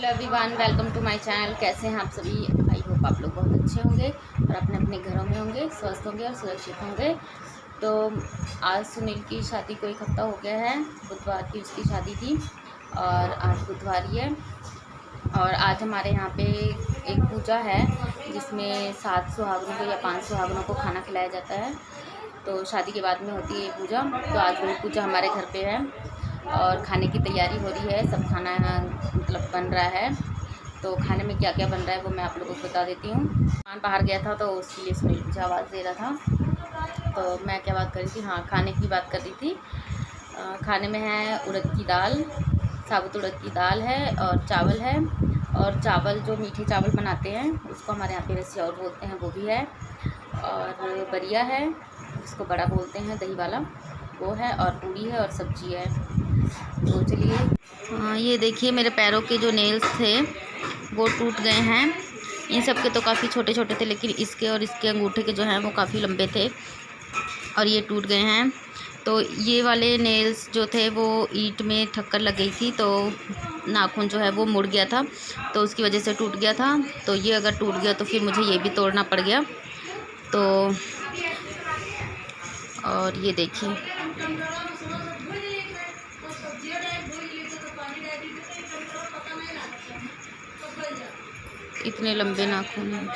Hello everyone, welcome to my channel. कैसे हैं आप सभी? आई होप आप लोग बहुत अच्छे होंगे और अपने अपने घरों में होंगे, स्वस्थ होंगे और सुरक्षित होंगे। तो आज सुनील की शादी को 1 हफ्ता हो गया है। बुधवार की उसकी शादी थी और आज बुधवार ही है। और आज हमारे यहाँ पे एक पूजा है जिसमें 7 सुहागनों को या 5 सुहागनों को खाना खिलाया जाता है। तो शादी के बाद में होती है ये पूजा। तो आज वही पूजा हमारे घर पे है और खाने की तैयारी हो रही है। सब खाना मतलब बन रहा है। तो खाने में क्या क्या बन रहा है वो मैं आप लोगों को बता देती हूँ। खान बाहर गया था तो उसके लिए सुनील मुझे आवाज़ दे रहा था। तो मैं क्या बात कर रही थी? हाँ, खाने की बात कर रही थी। खाने में है उड़द की दाल, साबुत उड़द की दाल है और चावल है। और चावल जो मीठे चावल बनाते हैं उसको हमारे यहाँ पे रसिया और बोलते हैं, वो भी है। और बरिया है, उसको बड़ा बोलते हैं, दही वाला, वो है। और पूरी है और सब्जी है। तो चलिए, ये देखिए मेरे पैरों के जो नेल्स थे वो टूट गए हैं। इन सब के तो काफ़ी छोटे छोटे थे, लेकिन इसके और इसके अंगूठे के जो हैं वो काफ़ी लंबे थे और ये टूट गए हैं। तो ये वाले नेल्स जो थे वो ईंट में ठक्कर लग गई थी, तो नाखून जो है वो मुड़ गया था, तो उसकी वजह से टूट गया था। तो ये अगर टूट गया तो फिर मुझे ये भी तोड़ना पड़ गया। तो और ये देखिए, इतने लंबे नाखून हैं,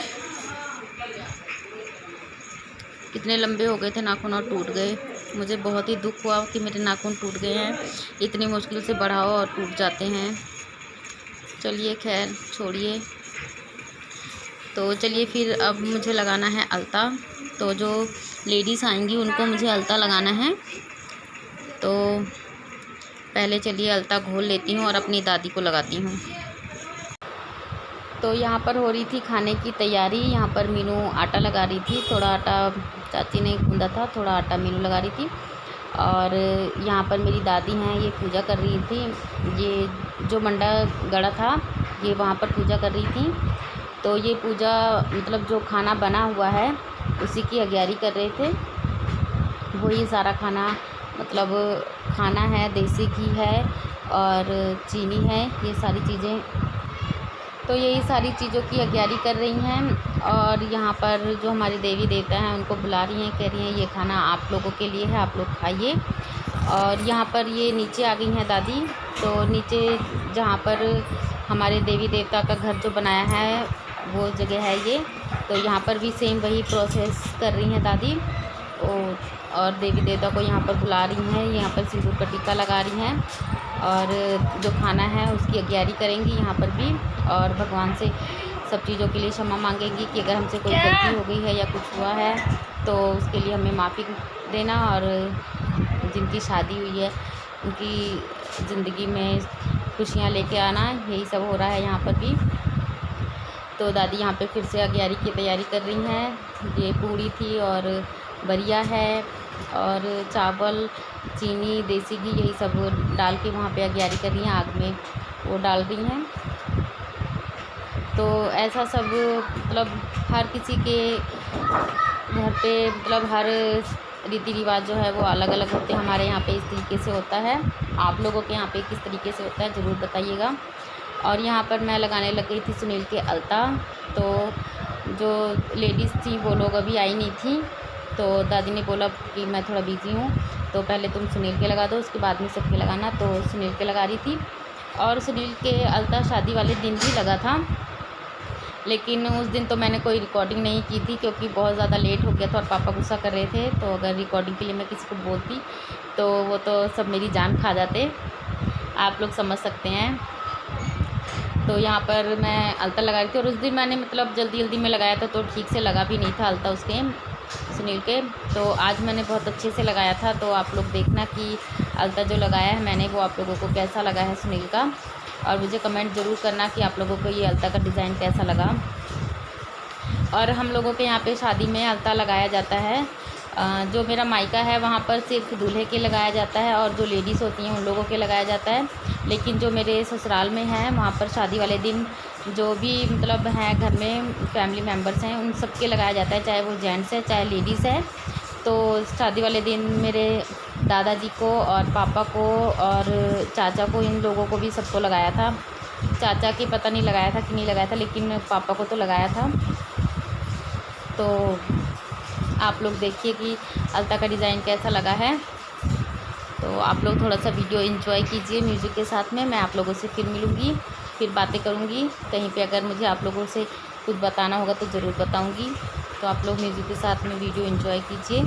कितने लंबे हो गए थे नाखून और टूट गए। मुझे बहुत ही दुख हुआ कि मेरे नाखून टूट गए हैं। इतनी मुश्किल से बढ़ाओ और टूट जाते हैं। चलिए खैर छोड़िए। तो चलिए फिर अब मुझे लगाना है अलता। तो जो लेडीज़ आएंगी उनको मुझे अलता लगाना है। तो पहले चलिए अलता घोल लेती हूँ और अपनी दादी को लगाती हूँ। तो यहाँ पर हो रही थी खाने की तैयारी। यहाँ पर मीनू आटा लगा रही थी। थोड़ा आटा चाची ने गूंदा था, थोड़ा आटा मीनू लगा रही थी। और यहाँ पर मेरी दादी हैं, ये पूजा कर रही थी। ये जो मंडा गड़ा था ये वहाँ पर पूजा कर रही थी। तो ये पूजा मतलब जो खाना बना हुआ है उसी की अग्यारी कर रहे थे। वही सारा खाना मतलब खाना है, देसी घी है और चीनी है, ये सारी चीज़ें। तो यही सारी चीज़ों की अग्यारी कर रही हैं। और यहाँ पर जो हमारे देवी देवता हैं उनको बुला रही हैं, कह रही हैं ये खाना आप लोगों के लिए है, आप लोग खाइए। और यहाँ पर ये नीचे आ गई हैं दादी। तो नीचे जहाँ पर हमारे देवी देवता का घर जो बनाया है वो जगह है ये। तो यहाँ पर भी सेम वही प्रोसेस कर रही हैं दादी। और देवी देवता को यहाँ पर बुला रही हैं, यहाँ पर सिंदूर का टीका लगा रही हैं और जो खाना है उसकी अग्यारी करेंगी यहाँ पर भी। और भगवान से सब चीज़ों के लिए क्षमा मांगेंगी कि अगर हमसे कोई गलती हो गई है या कुछ हुआ है तो उसके लिए हमें माफ़ी देना। और जिनकी शादी हुई है उनकी ज़िंदगी में खुशियाँ लेके आना, यही सब हो रहा है यहाँ पर भी। तो दादी यहाँ पे फिर से अग्यारी की तैयारी कर रही हैं। ये पूड़ी थी और बरिया है और चावल, चीनी, देसी घी, यही सब डाल के वहाँ पे अग्यारी कर रही हैं, आग में वो डाल रही हैं। तो ऐसा सब मतलब हर किसी के घर पे मतलब हर रीति रिवाज जो है वो अलग अलग होते हैं। हमारे यहाँ पे इस तरीके से होता है, आप लोगों के यहाँ पे किस तरीके से होता है ज़रूर बताइएगा। और यहाँ पर मैं लगाने लग गई थी सुनील के अलता। तो जो लेडीज़ थी वो लोग अभी आई नहीं थी, तो दादी ने बोला कि मैं थोड़ा बिज़ी हूँ तो पहले तुम सुनील के लगा दो, उसके बाद में सबके लगाना। तो सुनील के लगा रही थी। और सुनील के अलता शादी वाले दिन भी लगा था, लेकिन उस दिन तो मैंने कोई रिकॉर्डिंग नहीं की थी क्योंकि बहुत ज़्यादा लेट हो गया था और पापा गुस्सा कर रहे थे। तो अगर रिकॉर्डिंग के लिए मैं किसी को बोलती तो वो तो सब मेरी जान खा जाते, आप लोग समझ सकते हैं। तो यहाँ पर मैं अलता लगा रही थी और उस दिन मैंने मतलब जल्दी जल्दी में लगाया था तो ठीक से लगा भी नहीं था अलता उसके सुनील के। तो आज मैंने बहुत अच्छे से लगाया था। तो आप लोग देखना कि अलता जो लगाया है मैंने वो आप लोगों को कैसा लगा है सुनील का। और मुझे कमेंट ज़रूर करना कि आप लोगों को ये अलता का डिज़ाइन कैसा लगा। और हम लोगों के यहाँ पे शादी में अलता लगाया जाता है। जो मेरा मायका है वहाँ पर सिर्फ दूल्हे के लगाया जाता है और जो लेडीज़ होती हैं उन लोगों के लगाया जाता है। लेकिन जो मेरे ससुराल में है वहाँ पर शादी वाले दिन जो भी मतलब हैं घर में फैमिली मेम्बर्स हैं उन सब के लगाया जाता है, चाहे वो जेंट्स है चाहे लेडीज़ है। तो शादी वाले दिन मेरे दादाजी को और पापा को और चाचा को, इन लोगों को भी सबको लगाया था। चाचा के पता नहीं लगाया था कि नहीं लगाया था, लेकिन पापा को तो लगाया था। तो आप लोग देखिए कि अलता का डिज़ाइन कैसा लगा है। तो आप लोग थोड़ा सा वीडियो एंजॉय कीजिए म्यूज़िक के साथ में। मैं आप लोगों से फिर मिलूँगी, फिर बातें करूँगी। कहीं पे अगर मुझे आप लोगों से कुछ बताना होगा तो ज़रूर बताऊँगी। तो आप लोग म्यूज़िक के साथ में वीडियो एंजॉय कीजिए।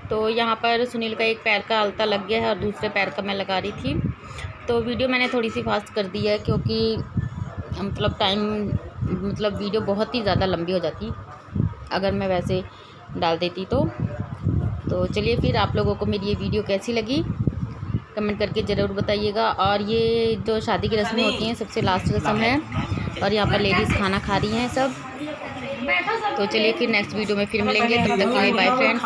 तो यहाँ पर सुनील का एक पैर का अलता लग गया है और दूसरे पैर का मैं लगा रही थी। तो वीडियो मैंने थोड़ी सी फास्ट कर दी है क्योंकि मतलब वीडियो बहुत ही ज़्यादा लंबी हो जाती अगर मैं वैसे डाल देती तो चलिए फिर आप लोगों को मेरी ये वीडियो कैसी लगी कमेंट करके ज़रूर बताइएगा। और ये जो शादी की रस्में होती हैं सबसे लास्ट रस्म है और यहाँ पर लेडीज़ खाना खा रही हैं सब। तो चलिए फिर नेक्स्ट वीडियो में फिर मिलेंगे, तब तक के लिए बाय फ्रेंड्स।